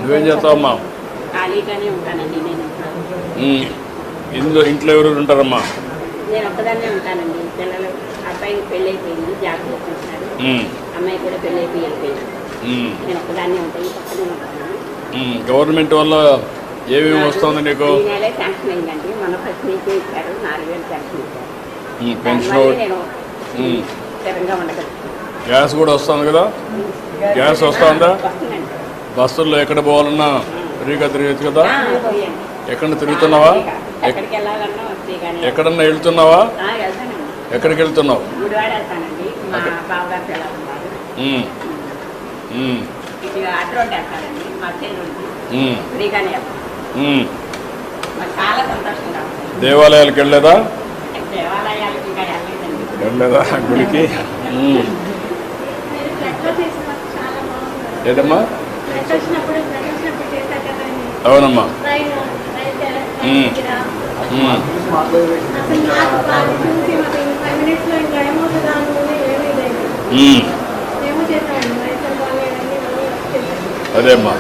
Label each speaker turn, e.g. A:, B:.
A: నువ్వేం చేస్తావమ్మా?
B: ఖాళీగానే ఉంటానండి నేను.
A: ఇంట్లో ఎవరు ఉంటారమ్మా?
B: నేను ఒక్కదాన్నే ఉంటానండి. పిల్లలు అబ్బాయికి పెళ్ళి అయిపోయింది, జాబ్ చేసుకుంటున్నాడు. అమ్మాయి కూడా పెళ్ళి అయిపోయి వెళ్ళిపోయింది. నేను ఒక్కదాన్నే ఉంటాను, పక్కనే ఉంటాను.
A: గవర్నమెంట్ వల్ల ఏమేమి వస్తుంది నీకు?
B: ఈ నెలే శాంక్షన్ అయిందండి. మన ఫస్ట్ నీకే ఇచ్చారు, 4,000 శాంక్షన్ ఇచ్చారు.
A: పెన్షన్
B: నేను స్థిరంగా ఉండగలుగుతాను.
A: గ్యాస్ కూడా వస్తుంది కదా? గ్యాస్ వస్తుందా?
B: వస్తుందండి.
A: బస్సుల్లో ఎక్కడ పోవాలన్నా ఫ్రీగా తిరగచ్చు కదా? ఎక్కడ తిరుగుతున్నావా?
B: ఎక్కడికి వెళ్ళాలన్నా వస్తే కానీ.
A: ఎక్కడన్నా వెళ్తున్నావా?
B: వెళ్తానండి.
A: ఎక్కడికి వెళ్తున్నావు?
B: గుడివాడ వెళ్తానండి. మా బావగారు పిల్లలున్నారు. ఇటు అటు రోడ్డు వెళ్తానండి, మా చెల్లి ఫ్రీగానే వెళ్తాను. మాకు చాలా సంతోషంగా ఉంటుంది.
A: దేవాలయాలకు వెళ్ళలేదా?
B: దేవాలయాలకు ఇంకా వెళ్ళలేదండి.
A: వెళ్ళలేదా గుడికి? ఏదమ్మా? అవునమ్మా. అదే అమ్మా.